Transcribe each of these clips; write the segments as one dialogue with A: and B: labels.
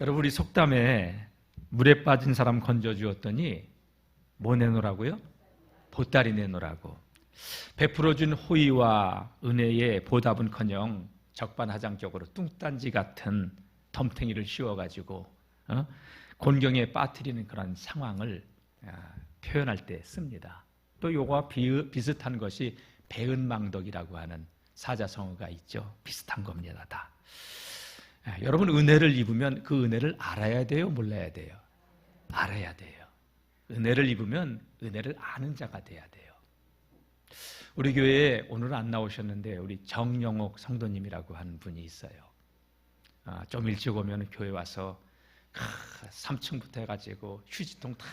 A: 여러분, 우리 속담에 물에 빠진 사람 건져주었더니 뭐 내놓으라고요? 보따리 내놓으라고. 베풀어준 호의와 은혜의 보답은커녕 적반하장적으로 뚱딴지 같은 덤탱이를 씌워가지고 곤경에 빠뜨리는 그런 상황을 표현할 때 씁니다. 또 요거와 비슷한 것이 배은망덕이라고 하는 사자성어가 있죠. 비슷한 겁니다. 다. 여러분, 은혜를 입으면 그 은혜를 알아야 돼요? 몰라야 돼요? 알아야 돼요. 은혜를 입으면 은혜를 아는 자가 돼야 돼요. 우리 교회에 오늘은 안 나오셨는데 우리 정영옥 성도님이라고 하는 분이 있어요. 좀 일찍 오면 교회 와서 3층부터 해가지고 휴지통 다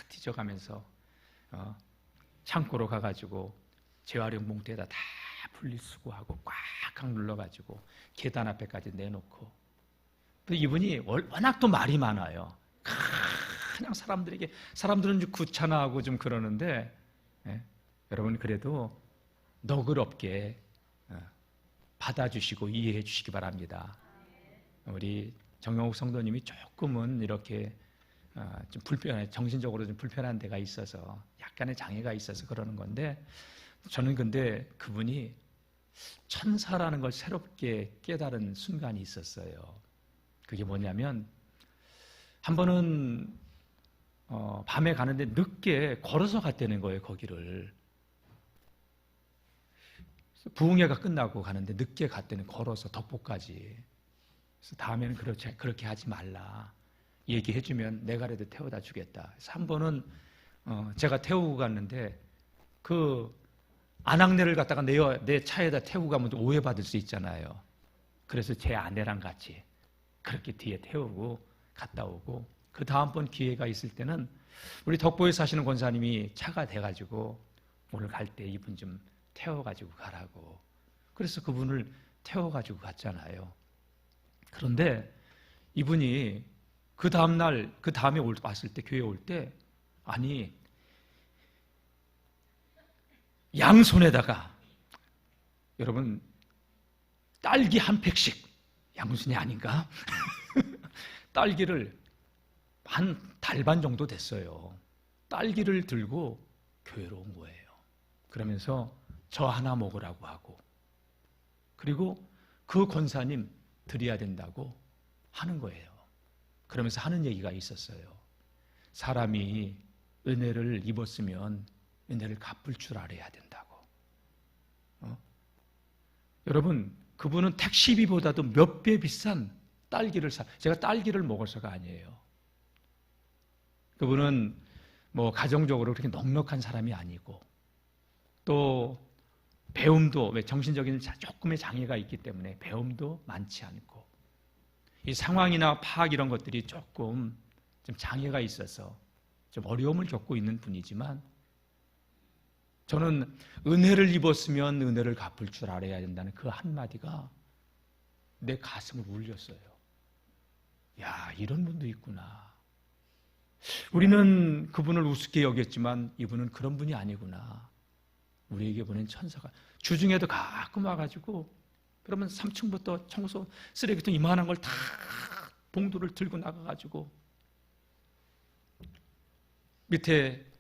A: 뒤져가면서 창고로 가가지고 재활용 봉투에다 다 분리수거하고 꽉꽉 눌러가지고 계단 앞에까지 내놓고, 근데 이분이 워낙 또 말이 많아요. 그냥 사람들은 귀찮아하고 좀 그러는데, 여러분 그래도 너그럽게 받아주시고 이해해 주시기 바랍니다. 우리 정영욱 성도님이 조금은 이렇게 좀 정신적으로 좀 불편한 데가 있어서 약간의 장애가 있어서 그러는 건데, 저는 근데 그분이 천사라는 걸 새롭게 깨달은 순간이 있었어요. 그게 뭐냐면, 한 번은 밤에 가는데 늦게 걸어서 갔다는 거예요. 거기를 부흥회가 끝나고 가는데 늦게 갔다는, 걸어서 덕포까지. 그래서 다음에는 그렇게 하지 말라 얘기해주면 내가라도 태워다 주겠다. 그래서 한 번은 제가 태우고 갔는데 그 안악내를 갖다가 내 차에다 태우고 가면 오해받을 수 있잖아요. 그래서 제 아내랑 같이 그렇게 뒤에 태우고 갔다 오고, 그 다음번 기회가 있을 때는 우리 덕보에 사시는 권사님이 차가 돼가지고 오늘 갈 때 이분 좀 태워가지고 가라고, 그래서 그분을 태워가지고 갔잖아요. 그런데 이분이 그 다음날, 그 다음에 왔을 때, 교회 올 때, 아니 양손에다가, 여러분, 딸기 한 팩씩, 양손이 아닌가? 딸기를 한 달 반 정도 됐어요. 딸기를 들고 교회로 온 거예요. 그러면서 저 하나 먹으라고 하고, 그리고 그 권사님 드려야 된다고 하는 거예요. 그러면서 하는 얘기가 있었어요. 사람이 은혜를 입었으면 은혜를 갚을 줄 알아야 된다고. 여러분, 그분은 택시비보다도 몇 배 비싼 딸기를 제가 딸기를 먹어서가 아니에요. 그분은 뭐 가정적으로 그렇게 넉넉한 사람이 아니고, 또 배움도, 왜 정신적인 조금의 장애가 있기 때문에 배움도 많지 않고, 이 상황이나 파악 이런 것들이 조금 좀 장애가 있어서 좀 어려움을 겪고 있는 분이지만, 저는 은혜를 입었으면 은혜를 갚을 줄 알아야 된다는 그 한마디가 내 가슴을 울렸어요. 야, 이런 분도 있구나. 우리는 그분을 우습게 여겼지만 이분은 그런 분이 아니구나. 우리에게 보낸 천사가. 주중에도 가끔 와가지고, 그러면 3층부터 청소, 쓰레기통 이만한 걸 다 봉투를 들고 나가가지고 밑에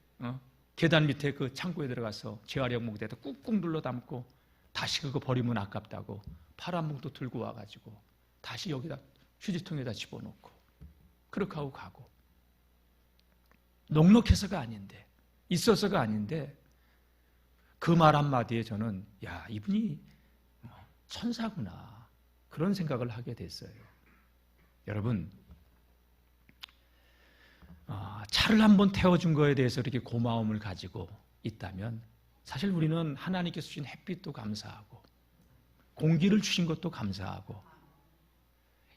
A: 계단 밑에 그 창고에 들어가서 재활용 봉투에다 꾹꾹 눌러 담고, 다시 그거 버리면 아깝다고 파란 봉투 들고 와가지고 다시 여기다 휴지통에다 집어넣고 그렇게 하고 가고. 넉넉해서가 아닌데, 있어서가 아닌데, 그 말 한마디에 저는 야, 이분이 천사구나, 그런 생각을 하게 됐어요. 여러분, 차를 한번 태워준 거에 대해서 이렇게 고마움을 가지고 있다면, 사실 우리는 하나님께서 주신 햇빛도 감사하고, 공기를 주신 것도 감사하고,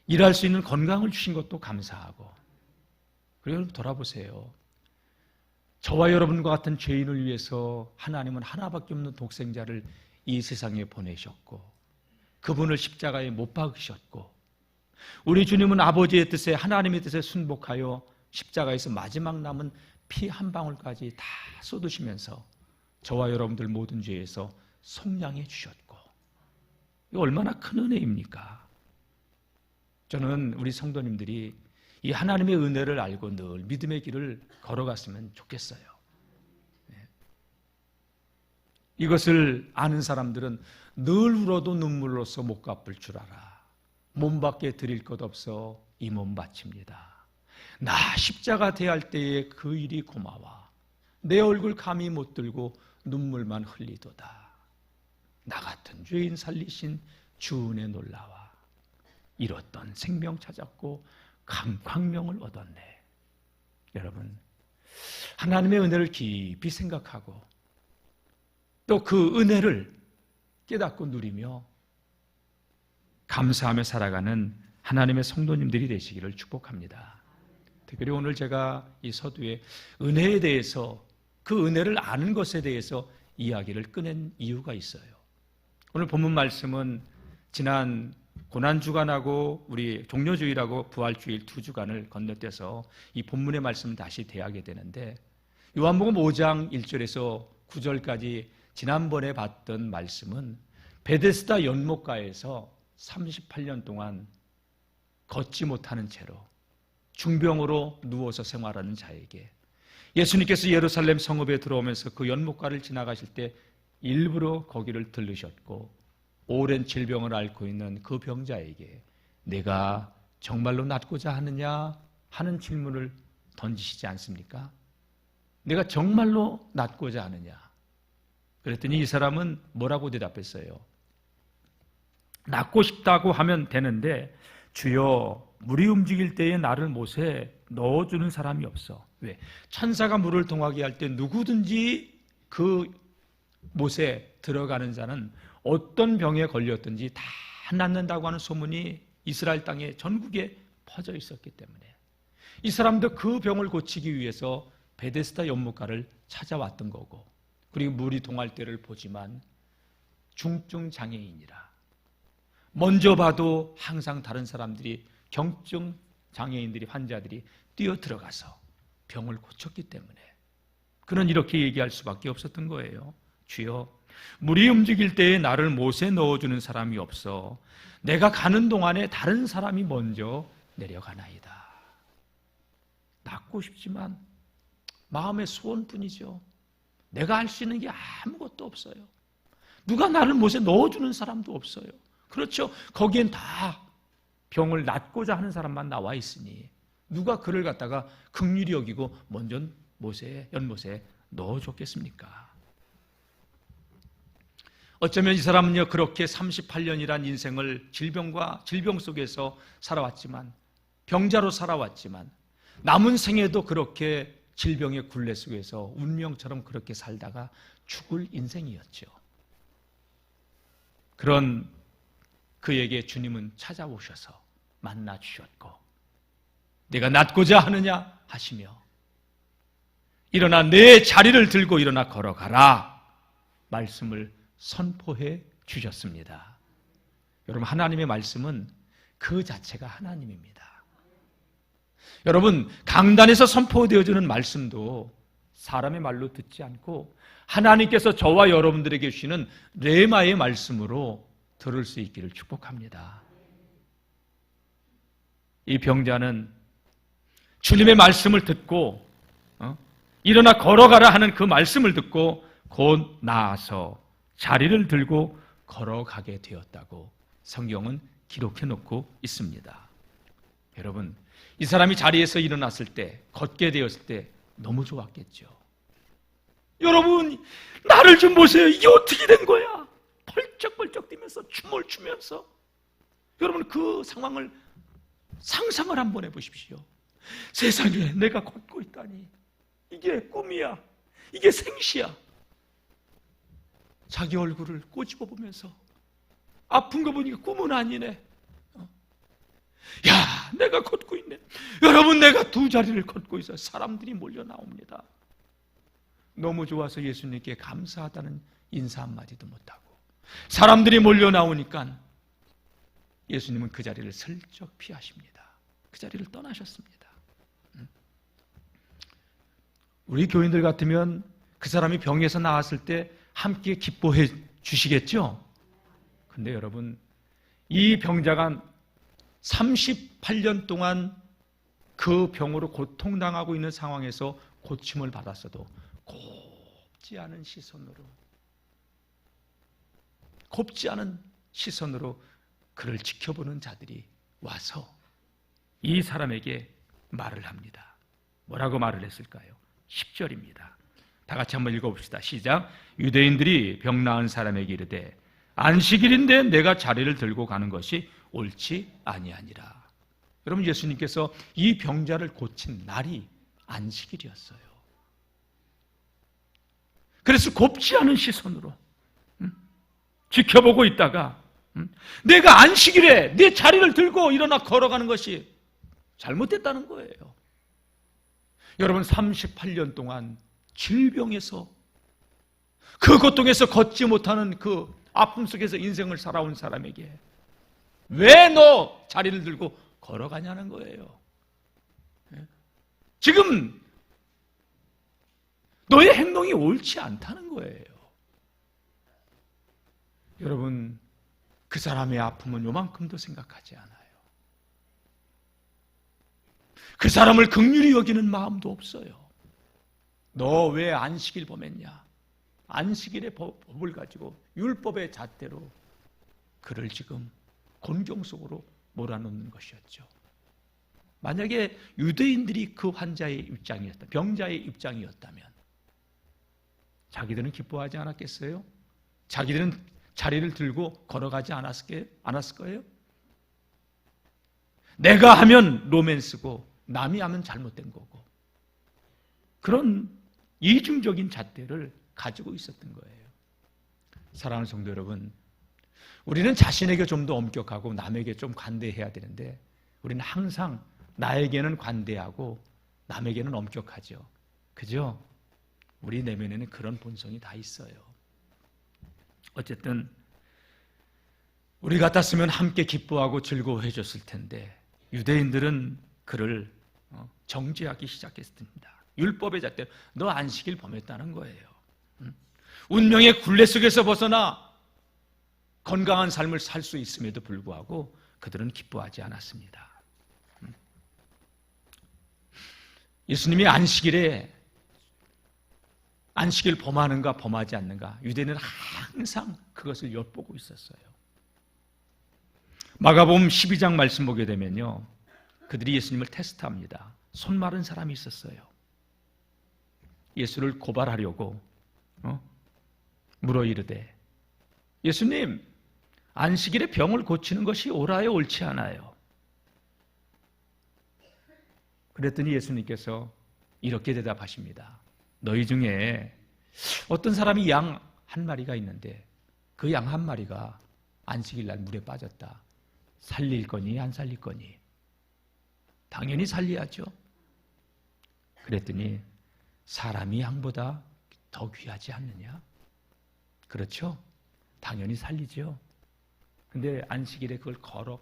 A: 일할 수 있는 건강을 주신 것도 감사하고. 그리고 여러분 돌아보세요. 저와 여러분과 같은 죄인을 위해서 하나님은 하나밖에 없는 독생자를 이 세상에 보내셨고, 그분을 십자가에 못 박으셨고, 우리 주님은 아버지의 뜻에, 하나님의 뜻에 순복하여 십자가에서 마지막 남은 피 한 방울까지 다 쏟으시면서 저와 여러분들 모든 죄에서 속량해 주셨고, 이거 얼마나 큰 은혜입니까? 저는 우리 성도님들이 이 하나님의 은혜를 알고 늘 믿음의 길을 걸어갔으면 좋겠어요. 이것을 아는 사람들은 늘 울어도 눈물로써 못 갚을 줄 알아. 몸 밖에 드릴 것 없어 이 몸 바칩니다. 나 십자가 대할 때에 그 일이 고마워. 내 얼굴 감히 못 들고 눈물만 흘리도다. 나 같은 죄인 살리신 주 은혜 놀라와. 잃었던 생명 찾았고 광명을 얻었네. 여러분, 하나님의 은혜를 깊이 생각하고 또 그 은혜를 깨닫고 누리며 감사하며 살아가는 하나님의 성도님들이 되시기를 축복합니다. 특별히 오늘 제가 이 서두에 은혜에 대해서, 그 은혜를 아는 것에 대해서 이야기를 꺼낸 이유가 있어요. 오늘 본문 말씀은 지난 고난주간하고 우리 종료주일하고 부활주일 두 주간을 건너뛰어서 이 본문의 말씀을 다시 대하게 되는데, 요한복음 5장 1절에서 9절까지 지난번에 봤던 말씀은 베데스다 연못가에서 38년 동안 걷지 못하는 채로 중병으로 누워서 생활하는 자에게 예수님께서 예루살렘 성읍에 들어오면서 그 연못가를 지나가실 때 일부러 거기를 들르셨고, 오랜 질병을 앓고 있는 그 병자에게 내가 정말로 낫고자 하느냐 하는 질문을 던지시지 않습니까? 내가 정말로 낫고자 하느냐? 그랬더니 이 사람은 뭐라고 대답했어요? 낫고 싶다고 하면 되는데 주여, 물이 움직일 때에 나를 못에 넣어주는 사람이 없어. 왜? 천사가 물을 동하게 할 때 누구든지 그 못에 들어가는 자는 어떤 병에 걸렸든지 다 낫는다고 하는 소문이 이스라엘 땅에 전국에 퍼져 있었기 때문에 이 사람도 그 병을 고치기 위해서 베데스다 연못가를 찾아왔던 거고, 그리고 물이 동할 때를 보지만 중증 장애인이라 먼저 봐도 항상 다른 사람들이, 경증 장애인들이, 환자들이 뛰어 들어가서 병을 고쳤기 때문에 그는 이렇게 얘기할 수밖에 없었던 거예요. 주여, 물이 움직일 때에 나를 못에 넣어주는 사람이 없어 내가 가는 동안에 다른 사람이 먼저 내려가나이다. 낫고 싶지만 마음의 소원뿐이죠. 내가 할 수 있는 게 아무것도 없어요. 누가 나를 못에 넣어주는 사람도 없어요. 그렇죠. 거기엔 다 병을 낫고자 하는 사람만 나와 있으니 누가 그를 갖다가 긍휼히 여기고 먼저 연못에 넣어줬겠습니까? 어쩌면 이 사람은요, 그렇게 38년이란 인생을 질병 속에서 살아왔지만, 병자로 살아왔지만, 남은 생에도 그렇게 질병의 굴레 속에서 운명처럼 그렇게 살다가 죽을 인생이었죠. 그런 그에게 주님은 찾아오셔서 만나 주셨고, 내가 낫고자 하느냐 하시며, 일어나 내 자리를 들고 일어나 걸어가라 말씀을 선포해 주셨습니다. 여러분, 하나님의 말씀은 그 자체가 하나님입니다. 여러분, 강단에서 선포되어지는 말씀도 사람의 말로 듣지 않고 하나님께서 저와 여러분들에게 주시는 레마의 말씀으로 들을 수 있기를 축복합니다. 이 병자는 주님의 말씀을 듣고 일어나 걸어가라 하는 그 말씀을 듣고 곧 나아서 자리를 들고 걸어가게 되었다고 성경은 기록해 놓고 있습니다. 여러분, 이 사람이 자리에서 일어났을 때, 걷게 되었을 때 너무 좋았겠죠. 여러분, 나를 좀 보세요. 이게 어떻게 된 거야? 벌쩍벌쩍 뛰면서 춤을 추면서, 여러분 그 상황을 상상을 한번 해보십시오. 세상에 내가 걷고 있다니, 이게 꿈이야, 이게 생시야. 자기 얼굴을 꼬집어 보면서 아픈 거 보니까 꿈은 아니네. 야, 내가 걷고 있네. 여러분, 내가 두 자리를 걷고 있어요. 사람들이 몰려 나옵니다. 너무 좋아서 예수님께 감사하다는 인사 한마디도 못하고 사람들이 몰려 나오니까 예수님은 그 자리를 슬쩍 피하십니다. 그 자리를 떠나셨습니다. 우리 교인들 같으면 그 사람이 병에서 나았을 때 함께 기뻐해 주시겠죠? 근데 여러분, 이 병자가 38년 동안 그 병으로 고통당하고 있는 상황에서 고침을 받았어도 곱지 않은 시선으로 그를 지켜보는 자들이 와서 이 사람에게 말을 합니다. 뭐라고 말을 했을까요? 10절입니다. 다 같이 한번 읽어봅시다. 시작. 유대인들이 병 나은 사람에게 이르되 안식일인데 내가 자리를 들고 가는 것이 옳지 아니하니라. 여러분, 예수님께서 이 병자를 고친 날이 안식일이었어요. 그래서 곱지 않은 시선으로 지켜보고 있다가 내가 안식일에 내 자리를 들고 일어나 걸어가는 것이 잘못됐다는 거예요. 여러분, 38년 동안 질병에서 그 고통에서 걷지 못하는 그 아픔 속에서 인생을 살아온 사람에게 왜 너 자리를 들고 걸어가냐는 거예요. 지금 너의 행동이 옳지 않다는 거예요. 여러분, 그 사람의 아픔은 요만큼도 생각하지 않아요. 그 사람을 긍휼히 여기는 마음도 없어요. 너 왜 안식일 범했냐? 안식일의 법을 가지고 율법의 잣대로 그를 지금 곤경 속으로 몰아넣는 것이었죠. 만약에 유대인들이 그 환자의 입장이었다, 병자의 입장이었다면 자기들은 기뻐하지 않았겠어요? 자기들은 자리를 들고 걸어가지 않았을 거예요? 내가 하면 로맨스고 남이 하면 잘못된 거고, 그런 이중적인 잣대를 가지고 있었던 거예요. 사랑하는 성도 여러분, 우리는 자신에게 좀 더 엄격하고 남에게 좀 관대해야 되는데 우리는 항상 나에게는 관대하고 남에게는 엄격하죠. 그죠? 우리 내면에는 그런 본성이 다 있어요. 어쨌든 우리 같았으면 함께 기뻐하고 즐거워해 줬을 텐데 유대인들은 그를 정죄하기 시작했습니다. 율법의 잣대로 너 안식일 범했다는 거예요. 운명의 굴레 속에서 벗어나 건강한 삶을 살 수 있음에도 불구하고 그들은 기뻐하지 않았습니다. 예수님이 안식일 범하는가 범하지 않는가, 유대인은 항상 그것을 엿보고 있었어요. 마가복음 12장 말씀 보게 되면요, 그들이 예수님을 테스트합니다. 손 마른 사람이 있었어요. 예수를 고발하려고 물어 이르되 예수님, 안식일에 병을 고치는 것이 옳아요, 옳지 않아요? 그랬더니 예수님께서 이렇게 대답하십니다. 너희 중에 어떤 사람이 양 한 마리가 있는데 그 양 한 마리가 안식일 날 물에 빠졌다. 살릴 거니 안 살릴 거니? 당연히 살려야죠. 그랬더니 사람이 양보다 더 귀하지 않느냐? 그렇죠? 당연히 살리죠. 근데 안식일에 그걸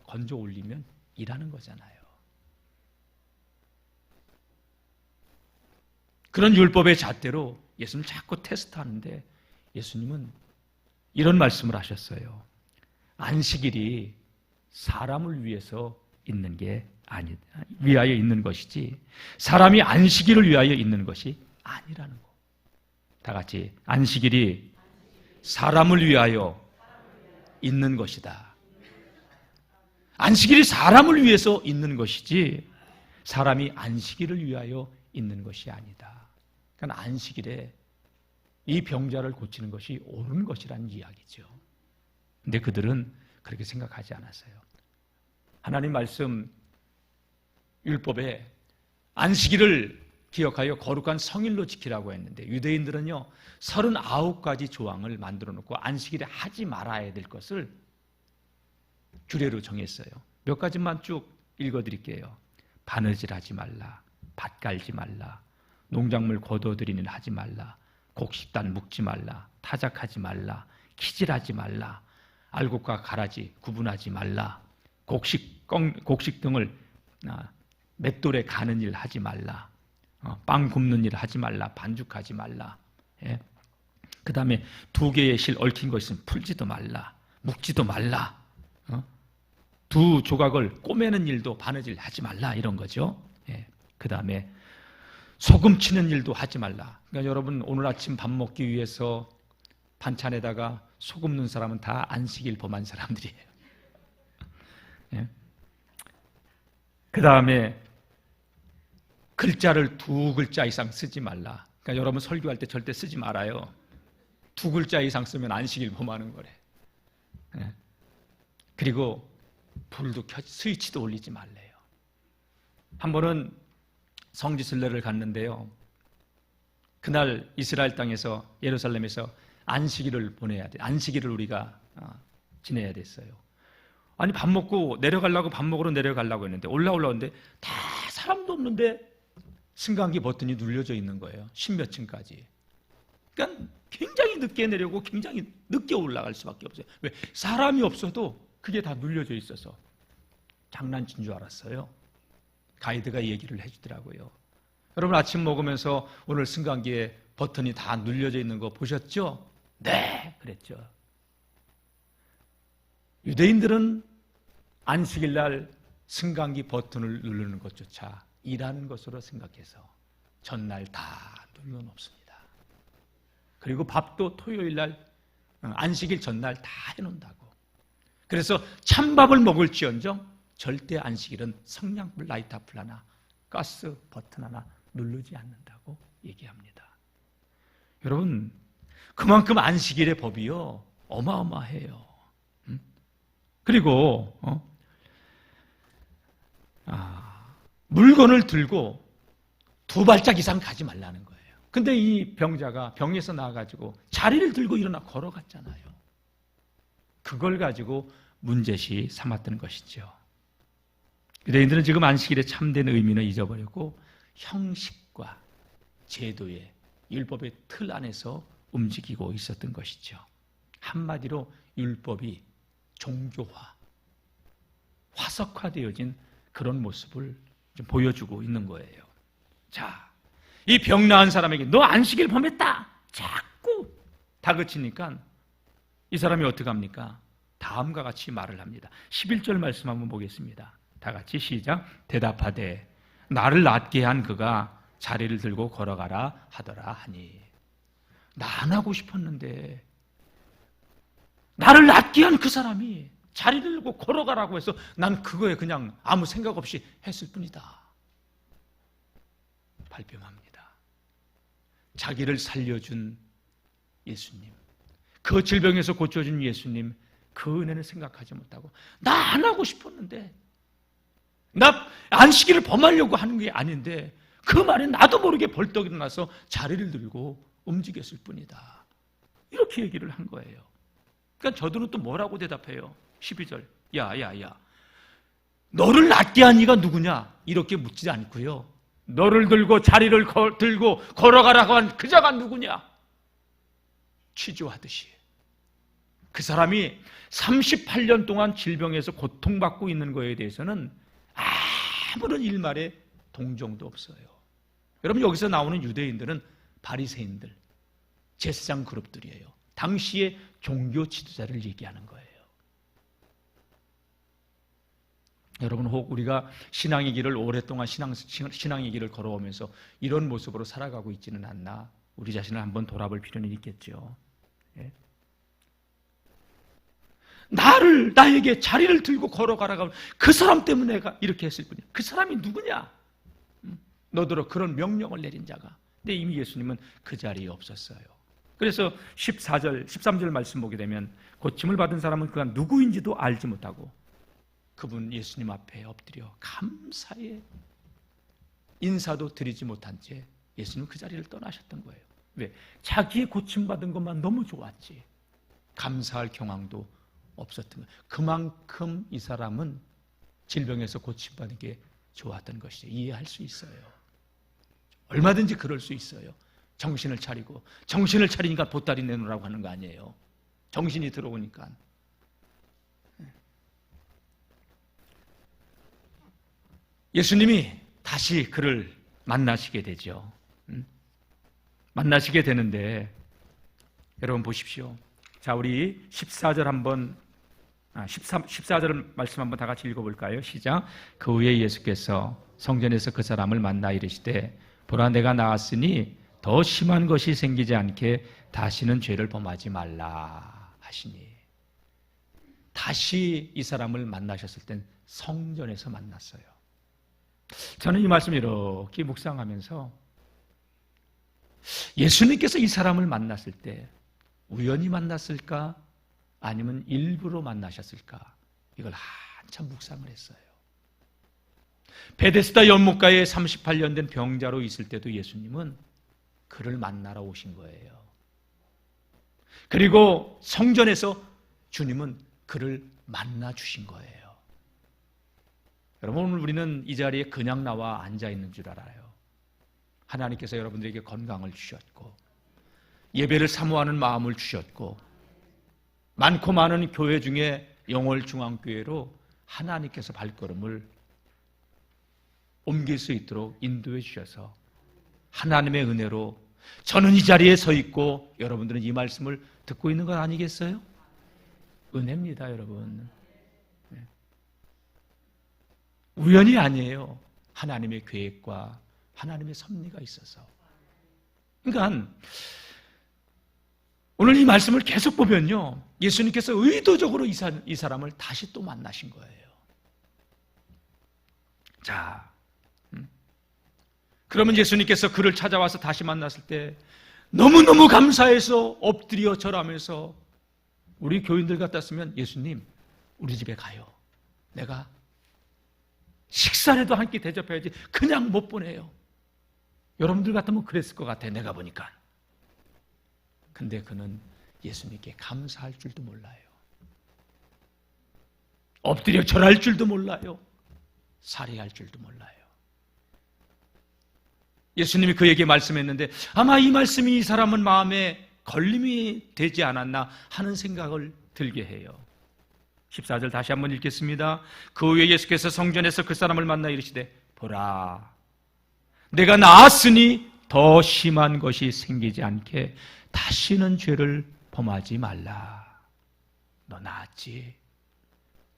A: 건져 올리면 일하는 거잖아요. 그런 율법의 잣대로 예수님 자꾸 테스트하는데 예수님은 이런 말씀을 하셨어요. 안식일이 사람을 위해서 있는 게 위하여 있는 것이지 사람이 안식일을 위하여 있는 것이 아니라는 거. 다 같이 안식일이 사람을 위하여 있는 것이다. 안식일이 사람을 위해서 있는 것이지 사람이 안식일을 위하여 있는 것이 아니다. 그러니까 안식일에 이 병자를 고치는 것이 옳은 것이라는 이야기죠. 근데 그들은 그렇게 생각하지 않았어요. 하나님 말씀 율법에 안식일을 기억하여 거룩한 성일로 지키라고 했는데 유대인들은요 39가지 조항을 만들어 놓고 안식일에 하지 말아야 될 것을 규례로 정했어요. 몇 가지만 쭉 읽어드릴게요. 바느질하지 말라, 밭 갈지 말라, 농작물 거둬들이는 하지 말라, 곡식단 묶지 말라, 타작하지 말라, 키질하지 말라, 알곡과 가라지 구분하지 말라, 곡식 등을 맷돌에 가는 일 하지 말라, 빵 굽는 일 하지 말라, 반죽하지 말라. 그 다음에 2개의 실 얽힌 거 있으면 풀지도 말라, 묶지도 말라, 2 조각을 꼬매는 일도 바느질 하지 말라, 이런 거죠. 그 다음에 소금 치는 일도 하지 말라. 그러니까 여러분 오늘 아침 밥 먹기 위해서 반찬에다가 소금 넣은 사람은 다 안식일 범한 사람들이에요. 예? 그 다음에 글자를 2글자 이상 쓰지 말라. 그러니까 여러분 설교할 때 절대 쓰지 말아요. 2글자 이상 쓰면 안식일 범하는 거래. 예? 그리고 불도 스위치도 올리지 말래요. 한 번은 성지순례를 갔는데요. 그날 이스라엘 땅에서 예루살렘에서 안식일을 보내야 돼. 안식일을 우리가 지내야 됐어요. 아니 밥 먹고 내려가려고 밥 먹으러 내려가려고 했는데 올라오는데 다 사람도 없는데 승강기 버튼이 눌려져 있는 거예요. 10몇 층까지. 그러니까 굉장히 늦게 내려고 굉장히 늦게 올라갈 수밖에 없어요. 왜? 사람이 없어도 그게 다 눌려져 있어서 장난친 줄 알았어요. 가이드가 얘기를 해주더라고요. 여러분 아침 먹으면서 오늘 승강기에 버튼이 다 눌려져 있는 거 보셨죠? 네, 그랬죠. 유대인들은 안식일 날 승강기 버튼을 누르는 것조차 일하는 것으로 생각해서 전날 다 눌러놓습니다. 그리고 밥도 토요일 날 안식일 전날 다 해놓는다고. 그래서 찬밥을 먹을지언정 절대 안식일은 성냥불 라이트 앞을 하나 가스 버튼 하나 누르지 않는다고 얘기합니다. 여러분 그만큼 안식일의 법이요 어마어마해요. 그리고 물건을 들고 2발짝 이상 가지 말라는 거예요. 근데 이 병자가 병에서 나와가지고 자리를 들고 일어나 걸어갔잖아요. 그걸 가지고 문제시 삼았던 것이죠. 유대인들은 지금 안식일의 참된 의미는 잊어버렸고 형식과 제도의 율법의 틀 안에서 움직이고 있었던 것이죠. 한마디로 율법이 종교화, 화석화되어진 그런 모습을 좀 보여주고 있는 거예요. 자, 이 병 나은 사람에게 너 안식일 범했다 자꾸 다그치니까 이 사람이 어떻게 합니까? 다음과 같이 말을 합니다. 11절 말씀 한번 보겠습니다. 다 같이 시작. 대답하되 나를 낫게 한 그가 자리를 들고 걸어가라 하더라 하니. 나 안 하고 싶었는데 나를 낫게 한 그 사람이 자리를 들고 걸어가라고 해서 난 그거에 그냥 아무 생각 없이 했을 뿐이다. 발뺌합니다. 자기를 살려준 예수님, 그 질병에서 고쳐준 예수님, 그 은혜는 생각하지 못하고 나 안 하고 싶었는데, 나 안식일을 범하려고 하는 게 아닌데 그 말에 나도 모르게 벌떡 일어나서 자리를 들고 움직였을 뿐이다. 이렇게 얘기를 한 거예요. 그러니까 저들은 또 뭐라고 대답해요? 12절. 야 너를 낫게 한 이가 누구냐? 이렇게 묻지 않고요. 너를 들고 자리를 들고 걸어가라고 한 그 자가 누구냐? 취조하듯이 그 사람이 38년 동안 질병에서 고통받고 있는 거에 대해서는 아무런 일말의 동정도 없어요. 여러분 여기서 나오는 유대인들은 바리새인들, 제사장 그룹들이에요. 당시의 종교 지도자를 얘기하는 거예요. 여러분 혹 우리가 신앙의 길을 오랫동안 신앙의 길을 걸어오면서 이런 모습으로 살아가고 있지는 않나, 우리 자신을 한번 돌아볼 필요는 있겠죠. 예? 나에게 자리를 들고 걸어가라고 그 사람 때문에 내가 이렇게 했을 뿐이야. 그 사람이 누구냐? 너더러 그런 명령을 내린 자가. 근데 이미 예수님은 그 자리에 없었어요. 그래서 13절 말씀 보게 되면 고침을 받은 사람은 그가 누구인지도 알지 못하고 그분 예수님 앞에 엎드려 감사의 인사도 드리지 못한 채 예수님은 그 자리를 떠나셨던 거예요. 왜? 자기의 고침받은 것만 너무 좋았지 감사할 경황도 없었던 거예요. 그만큼 이 사람은 질병에서 고침받은 게 좋았던 것이죠. 이해할 수 있어요. 얼마든지 그럴 수 있어요. 정신을 차리니까 보따리 내놓으라고 하는 거 아니에요. 정신이 들어오니까. 예수님이 다시 그를 만나시게 되죠. 만나시게 되는데 여러분 보십시오. 자, 우리 14절 한번 14절 말씀 한번 다 같이 읽어볼까요? 시작. 그 후에 예수께서 성전에서 그 사람을 만나 이르시되 보라 내가 나았으니 더 심한 것이 생기지 않게 다시는 죄를 범하지 말라 하시니, 다시 이 사람을 만나셨을 땐 성전에서 만났어요. 저는 이 말씀을 이렇게 묵상하면서 예수님께서 이 사람을 만났을 때 우연히 만났을까 아니면 일부러 만나셨을까, 이걸 한참 묵상을 했어요. 베데스다 연못가에 38년 된 병자로 있을 때도 예수님은 그를 만나러 오신 거예요. 그리고 성전에서 주님은 그를 만나 주신 거예요. 여러분, 오늘 우리는 이 자리에 그냥 나와 앉아 있는 줄 알아요. 하나님께서 여러분들에게 건강을 주셨고 예배를 사모하는 마음을 주셨고 많고 많은 교회 중에 영월중앙교회로 하나님께서 발걸음을 옮길 수 있도록 인도해 주셔서 하나님의 은혜로 저는 이 자리에 서 있고 여러분들은 이 말씀을 듣고 있는 건 아니겠어요? 은혜입니다, 여러분. 우연이 아니에요. 하나님의 계획과 하나님의 섭리가 있어서. 그러니까 오늘 이 말씀을 계속 보면요, 예수님께서 의도적으로 이 사람을 다시 또 만나신 거예요. 자, 그러면 예수님께서 그를 찾아와서 다시 만났을 때 너무너무 감사해서 엎드려 절하면서, 우리 교인들 같았으면 예수님 우리 집에 가요. 내가 식사라도 한 끼 대접해야지 그냥 못 보내요. 여러분들 같으면 그랬을 것 같아요, 내가 보니까. 근데 그는 예수님께 감사할 줄도 몰라요. 엎드려 절할 줄도 몰라요. 살해할 줄도 몰라요. 예수님이 그에게 말씀했는데 아마 이 말씀이 이 사람은 마음에 걸림이 되지 않았나 하는 생각을 들게 해요. 14절 다시 한번 읽겠습니다. 그 후에 예수께서 성전에서 그 사람을 만나 이르시되 보라 내가 나았으니 더 심한 것이 생기지 않게 다시는 죄를 범하지 말라. 너 나았지?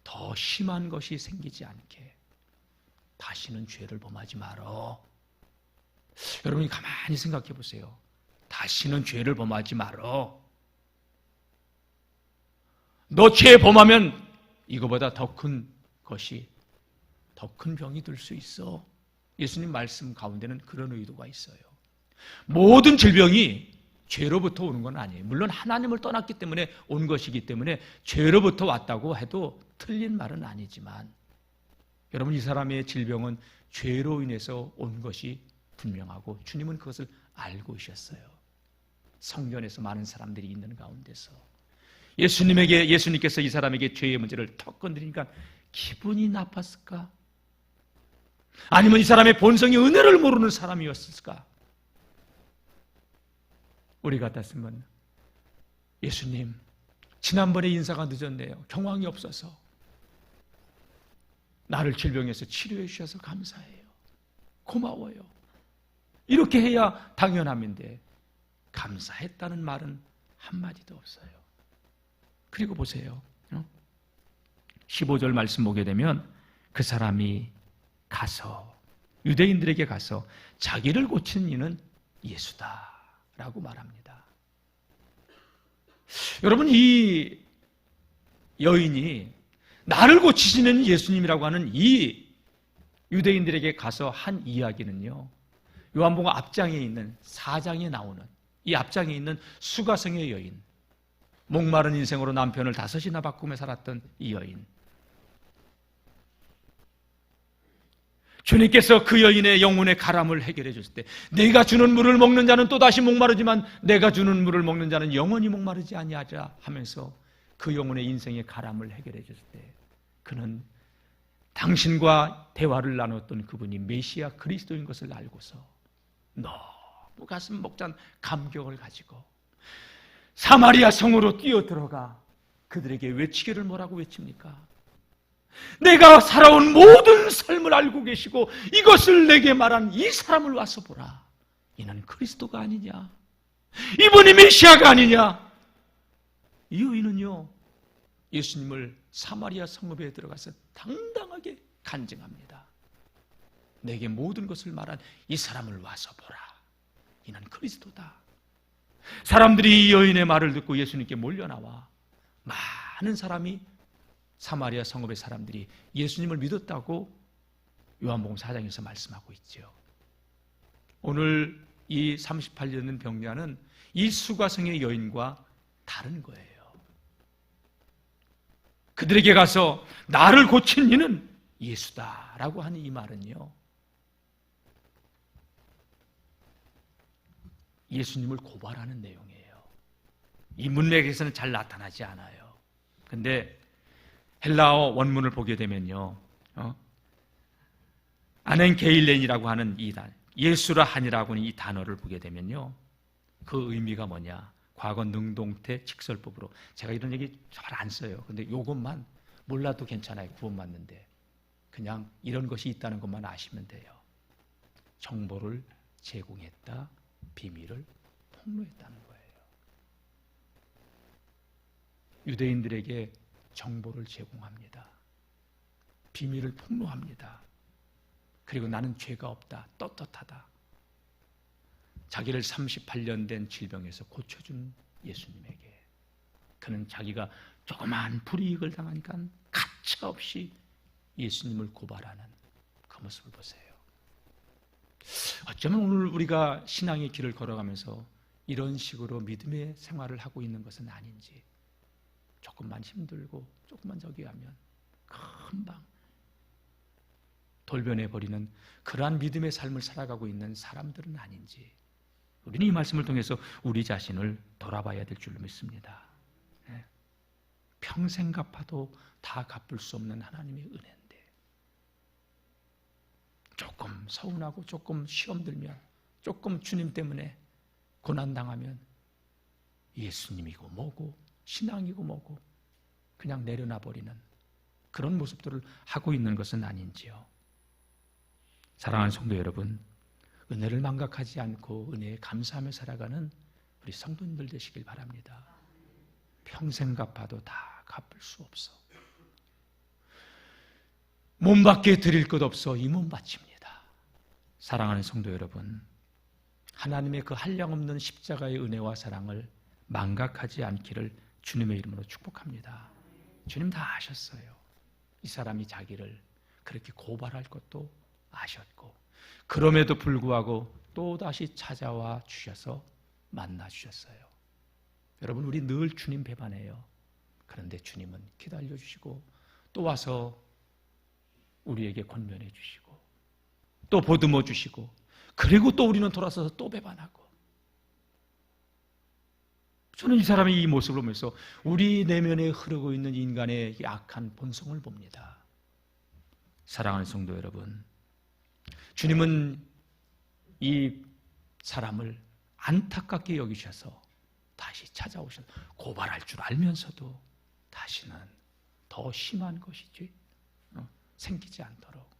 A: 더 심한 것이 생기지 않게 다시는 죄를 범하지 말어. 여러분이 가만히 생각해 보세요. 다시는 죄를 범하지 말어. 너 죄 범하면 이거보다 더 큰 것이, 더 큰 병이 들 수 있어. 예수님 말씀 가운데는 그런 의도가 있어요. 모든 질병이 죄로부터 오는 건 아니에요. 물론 하나님을 떠났기 때문에 온 것이기 때문에 죄로부터 왔다고 해도 틀린 말은 아니지만, 여러분 이 사람의 질병은 죄로 인해서 온 것이 분명하고 주님은 그것을 알고 계셨어요. 성전에서 많은 사람들이 있는 가운데서 예수님께서 이 사람에게 죄의 문제를 턱 건드리니까 기분이 나빴을까? 아니면 이 사람의 본성이 은혜를 모르는 사람이었을까? 우리 같았으면 예수님, 지난번에 인사가 늦었네요. 경황이 없어서 나를 질병에서 치료해 주셔서 감사해요. 고마워요. 이렇게 해야 당연함인데 감사했다는 말은 한마디도 없어요. 그리고 보세요. 15절 말씀 보게 되면 그 사람이 가서 유대인들에게 가서 자기를 고친 이는 예수다라고 말합니다. 여러분, 이 여인이 나를 고치시는 예수님이라고 하는 이 유대인들에게 가서 한 이야기는요, 요한복음 앞장에 있는 4장에 나오는 이 앞장에 있는 수가성의 여인, 목마른 인생으로 남편을 5이나 바꾸며 살았던 이 여인, 주님께서 그 여인의 영혼의 가람을 해결해 줬을 때 내가 주는 물을 먹는 자는 또다시 목마르지만 내가 주는 물을 먹는 자는 영원히 목마르지 아니하리라 하면서 그 영혼의 인생의 가람을 해결해 줬을 때 그는 당신과 대화를 나눴던 그분이 메시아 그리스도인 것을 알고서 너무 가슴 벅찬 감격을 가지고 사마리아 성으로 뛰어들어가 그들에게 외치기를 뭐라고 외칩니까? 내가 살아온 모든 삶을 알고 계시고 이것을 내게 말한 이 사람을 와서 보라. 이는 그리스도가 아니냐? 이분이 메시아가 아니냐? 이 여인은요, 예수님을 사마리아 성읍에 들어가서 당당하게 간증합니다. 내게 모든 것을 말한 이 사람을 와서 보라. 이는 그리스도다. 사람들이 이 여인의 말을 듣고 예수님께 몰려나와 많은 사람이 사마리아 성읍의 사람들이 예수님을 믿었다고 요한복음 4장에서 말씀하고 있죠. 오늘 이 38년 된 병자는 이 수가성의 여인과 다른 거예요. 그들에게 가서 나를 고친 이는 예수다라고 하는 이 말은요, 예수님을 고발하는 내용이에요. 이 문맥에서는 잘 나타나지 않아요. 근데 헬라어 원문을 보게 되면요, 아넨게일렌이라고 하는 이 단어, 예수라 하니라고 하는 이 단어를 보게 되면요, 그 의미가 뭐냐? 과거 능동태 직설법으로, 제가 이런 얘기 잘 안 써요. 근데 이것만 몰라도 괜찮아요. 구원받는데 그냥 이런 것이 있다는 것만 아시면 돼요. 정보를 제공했다, 비밀을 폭로했다는 거예요. 유대인들에게 정보를 제공합니다. 비밀을 폭로합니다. 그리고 나는 죄가 없다, 떳떳하다. 자기를 38년 된 질병에서 고쳐준 예수님에게, 그는 자기가 조그만 불이익을 당하니까 가차없이 예수님을 고발하는 그 모습을 보세요. 어쩌면 오늘 우리가 신앙의 길을 걸어가면서 이런 식으로 믿음의 생활을 하고 있는 것은 아닌지, 조금만 힘들고 조금만 저기 하면 금방 돌변해버리는 그러한 믿음의 삶을 살아가고 있는 사람들은 아닌지, 우리는 이 말씀을 통해서 우리 자신을 돌아봐야 될 줄로 믿습니다. 평생 갚아도 다 갚을 수 없는 하나님의 은혜인데, 조금 서운하고 조금 시험 들면, 조금 주님 때문에 고난당하면 예수님이고 뭐고 신앙이고 뭐고 그냥 내려놔버리는 그런 모습들을 하고 있는 것은 아닌지요. 사랑하는 성도 여러분, 은혜를 망각하지 않고 은혜에 감사하며 살아가는 우리 성도님들 되시길 바랍니다. 평생 갚아도 다 갚을 수 없어. 몸 밖에 드릴 것 없어 이 몸 바칩니다. 사랑하는 성도 여러분, 하나님의 그 한량없는 십자가의 은혜와 사랑을 망각하지 않기를 주님의 이름으로 축복합니다. 주님 다 아셨어요. 이 사람이 자기를 그렇게 고발할 것도 아셨고, 그럼에도 불구하고 또다시 찾아와 주셔서 만나 주셨어요. 여러분, 우리 늘 주님 배반해요. 그런데 주님은 기다려 주시고 또 와서 우리에게 권면해 주시고 또 보듬어 주시고, 그리고 또 우리는 돌아서서 또 배반하고. 저는 이 사람의 이 모습을 보면서 우리 내면에 흐르고 있는 인간의 악한 본성을 봅니다. 사랑하는 성도 여러분, 주님은 이 사람을 안타깝게 여기셔서 다시 찾아오셔서 고발할 줄 알면서도 다시는 더 심한 것이지 생기지 않도록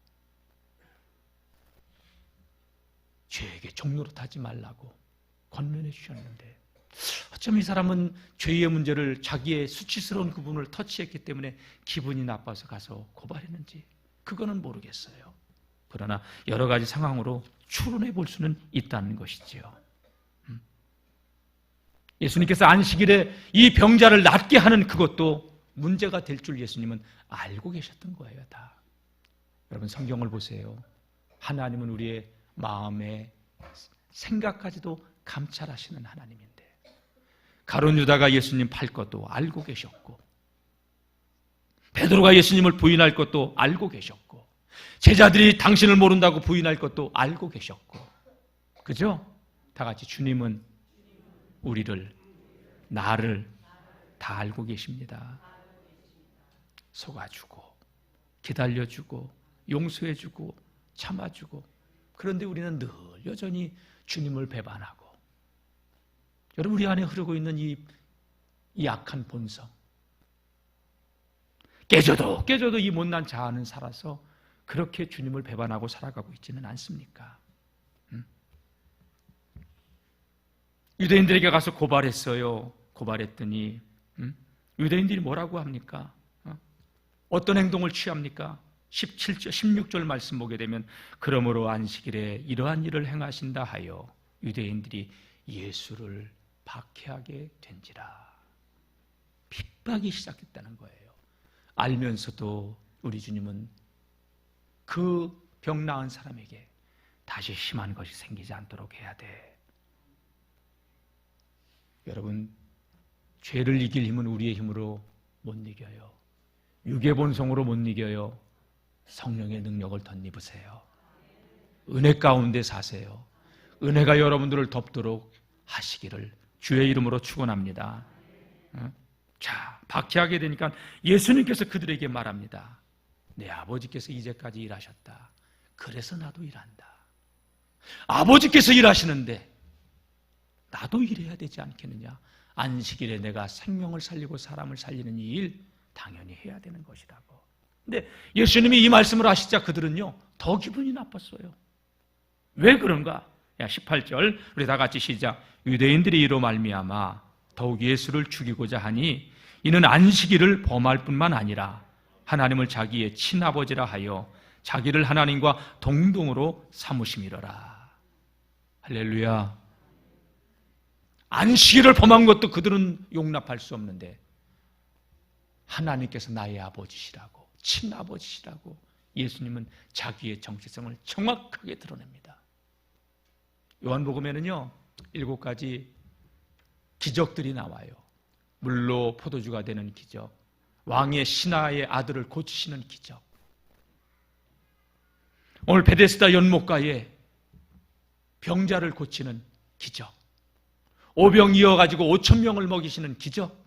A: 죄에게 종노릇하지 말라고 권면해 주셨는데, 어쩌면 이 사람은 죄의 문제를, 자기의 수치스러운 그 부분을 터치했기 때문에 기분이 나빠서 가서 고발했는지 그거는 모르겠어요. 그러나 여러 가지 상황으로 추론해 볼 수는 있다는 것이지요. 예수님께서 안식일에 이 병자를 낫게 하는 그것도 문제가 될 줄 예수님은 알고 계셨던 거예요. 다. 여러분, 성경을 보세요. 하나님은 우리의 마음의 생각까지도 감찰하시는 하나님인데, 가룟 유다가 예수님 팔 것도 알고 계셨고, 베드로가 예수님을 부인할 것도 알고 계셨고, 제자들이 당신을 모른다고 부인할 것도 알고 계셨고, 그죠? 다 같이 주님은 우리를, 나를 다 알고 계십니다. 속아주고 기다려주고 용서해주고 참아주고. 그런데 우리는 늘 여전히 주님을 배반하고, 여러분, 우리 안에 흐르고 있는 이 악한 본성, 깨져도 이 못난 자아는 살아서 그렇게 주님을 배반하고 살아가고 있지는 않습니까? 유대인들에게 가서 고발했어요. 고발했더니 유대인들이 뭐라고 합니까? 어떤 행동을 취합니까? 17절, 16절 말씀 보게 되면 그러므로 안식일에 이러한 일을 행하신다 하여 유대인들이 예수를 박해하게 된지라. 핍박이 시작했다는 거예요. 알면서도 우리 주님은 그 병 나은 사람에게 다시 심한 것이 생기지 않도록 해야 돼. 여러분, 죄를 이길 힘은 우리의 힘으로 못 이겨요. 육의 본성으로 못 이겨요. 성령의 능력을 덧입으세요. 은혜 가운데 사세요. 은혜가 여러분들을 덮도록 하시기를 주의 이름으로 축원합니다. 자, 박해하게 되니까 예수님께서 그들에게 말합니다. 내 아버지께서 이제까지 일하셨다. 그래서 나도 일한다. 아버지께서 일하시는데 나도 일해야 되지 않겠느냐. 안식일에 내가 생명을 살리고 사람을 살리는 이 일 당연히 해야 되는 것이라고. 근데 예수님이 이 말씀을 하시자 그들은요 더 기분이 나빴어요. 왜 그런가? 18절 우리 다 같이 시작. 유대인들이 이로 말미암아 더욱 예수를 죽이고자 하니 이는 안식일을 범할 뿐만 아니라 하나님을 자기의 친아버지라 하여 자기를 하나님과 동등으로 삼으심이로라. 할렐루야. 안식일을 범한 것도 그들은 용납할 수 없는데 하나님께서 나의 아버지시라고, 친아버지시라고 예수님은 자기의 정체성을 정확하게 드러냅니다. 요한복음에는요 7가지 기적들이 나와요. 물로 포도주가 되는 기적, 왕의 신하의 아들을 고치시는 기적, 오늘 베데스다 연못가에 병자를 고치는 기적, 오병 이어가지고 5,000명을 먹이시는 기적.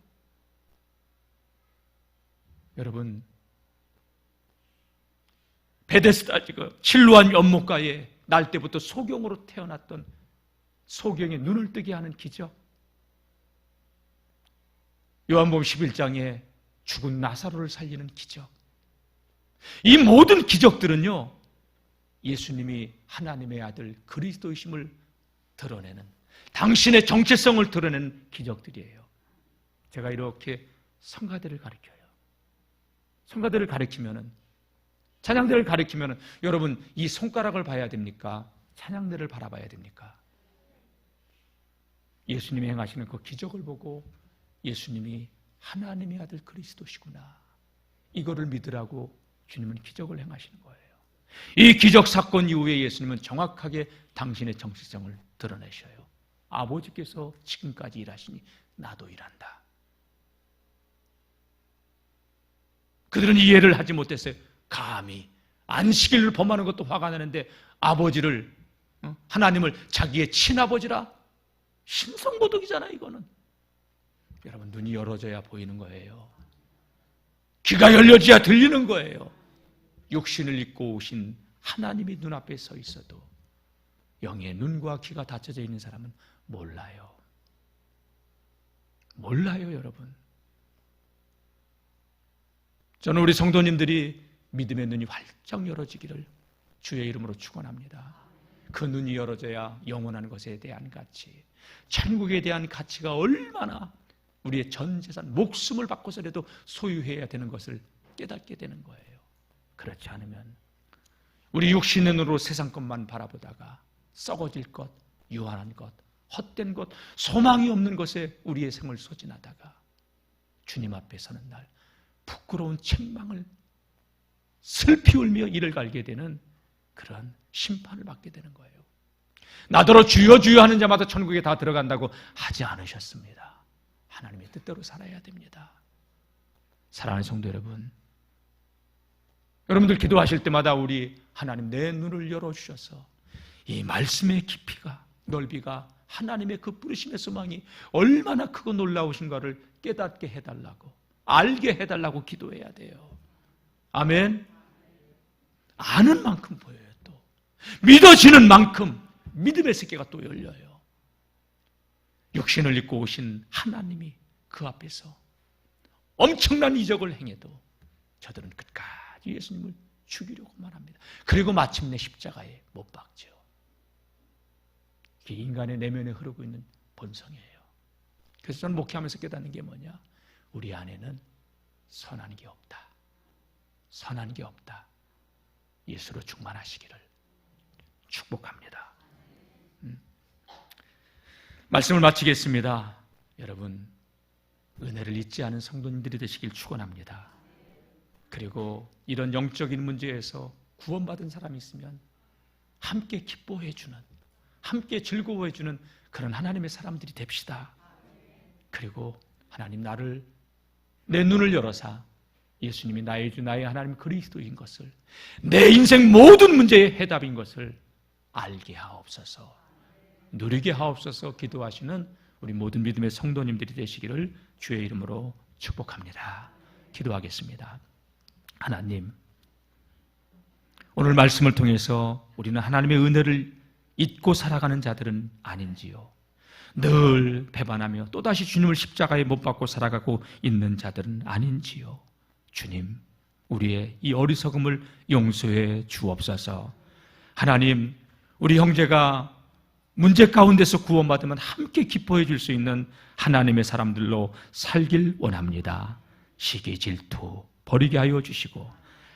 A: 여러분, 베데스다 지금 실로암 연못가에 날 때부터 소경으로 태어났던 소경의 눈을 뜨게 하는 기적, 요한복음 11장에 죽은 나사로를 살리는 기적. 이 모든 기적들은요 예수님이 하나님의 아들 그리스도이심을 드러내는, 당신의 정체성을 드러내는 기적들이에요. 제가 이렇게 성가대를 가르쳐요. 성가대를 가르치면은, 찬양대를 가르치면은 여러분 이 손가락을 봐야 됩니까? 찬양대를 바라봐야 됩니까? 예수님이 행하시는 그 기적을 보고 예수님이 하나님의 아들 그리스도시구나, 이거를 믿으라고 주님은 기적을 행하시는 거예요. 이 기적 사건 이후에 예수님은 정확하게 당신의 정체성을 드러내셔요. 아버지께서 지금까지 일하시니 나도 일한다. 그들은 이해를 하지 못했어요. 감히 안식일을 범하는 것도 화가 나는데 아버지를, 하나님을 자기의 친아버지라? 신성모독이잖아 이거는. 여러분, 눈이 열어져야 보이는 거예요. 귀가 열려져야 들리는 거예요. 육신을 입고 오신 하나님이 눈앞에 서 있어도 영의 눈과 귀가 닫혀져 있는 사람은 몰라요. 몰라요, 여러분. 저는 우리 성도님들이 믿음의 눈이 활짝 열어지기를 주의 이름으로 축원합니다. 그 눈이 열어져야 영원한 것에 대한 가치, 천국에 대한 가치가 얼마나 우리의 전 재산, 목숨을 바꿔서라도 소유해야 되는 것을 깨닫게 되는 거예요. 그렇지 않으면 우리 육신의 눈으로 세상 것만 바라보다가 썩어질 것, 유한한 것, 헛된 것, 소망이 없는 것에 우리의 생을 소진하다가 주님 앞에 서는 날 부끄러운 책망을 슬피 울며 이를 갈게 되는 그런 심판을 받게 되는 거예요. 나더러 주여 주여 하는 자마다 천국에 다 들어간다고 하지 않으셨습니다. 하나님의 뜻대로 살아야 됩니다. 사랑하는 성도 여러분, 여러분들 기도하실 때마다 우리 하나님 내 눈을 열어주셔서 이 말씀의 깊이가, 넓이가, 하나님의 그 부르심의 소망이 얼마나 크고 놀라우신가를 깨닫게 해달라고, 알게 해달라고 기도해야 돼요. 아멘. 아는 만큼 보여요. 또 믿어지는 만큼 믿음의 세계가 또 열려요. 육신을 입고 오신 하나님이 그 앞에서 엄청난 이적을 행해도 저들은 끝까지 예수님을 죽이려고만 합니다. 그리고 마침내 십자가에 못 박죠. 이게 인간의 내면에 흐르고 있는 본성이에요. 그래서 저는 목회하면서 깨닫는 게 뭐냐? 우리 안에는 선한 게 없다. 선한 게 없다. 예수로 충만하시기를 축복합니다. 말씀을 마치겠습니다. 여러분, 은혜를 잊지 않은 성도님들이 되시길 축원합니다. 그리고 이런 영적인 문제에서 구원받은 사람이 있으면 함께 기뻐해주는, 함께 즐거워해주는 그런 하나님의 사람들이 됩시다. 그리고 하나님, 내 눈을 열어사 예수님이 나의 주, 나의 하나님 그리스도인 것을, 내 인생 모든 문제의 해답인 것을 알게 하옵소서, 누리게 하옵소서 기도하시는 우리 모든 믿음의 성도님들이 되시기를 주의 이름으로 축복합니다. 기도하겠습니다. 하나님, 오늘 말씀을 통해서 우리는 하나님의 은혜를 잊고 살아가는 자들은 아닌지요, 늘 배반하며 또다시 주님을 십자가에 못 박고 살아가고 있는 자들은 아닌지요. 주님, 우리의 이 어리석음을 용서해 주옵소서. 하나님, 우리 형제가 문제 가운데서 구원받으면 함께 기뻐해 줄 수 있는 하나님의 사람들로 살길 원합니다. 시기 질투 버리게 하여 주시고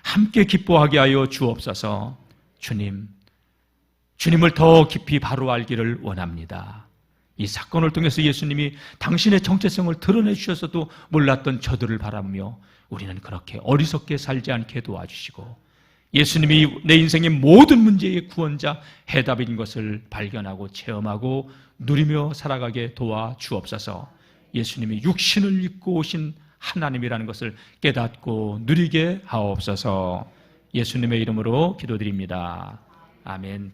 A: 함께 기뻐하게 하여 주옵소서. 주님을 더 깊이 바로 알기를 원합니다. 이 사건을 통해서 예수님이 당신의 정체성을 드러내 주셔서도 몰랐던 저들을 바라보며 우리는 그렇게 어리석게 살지 않게 도와주시고, 예수님이 내 인생의 모든 문제의 구원자, 해답인 것을 발견하고 체험하고 누리며 살아가게 도와주옵소서. 예수님이 육신을 입고 오신 하나님이라는 것을 깨닫고 누리게 하옵소서. 예수님의 이름으로 기도드립니다. 아멘.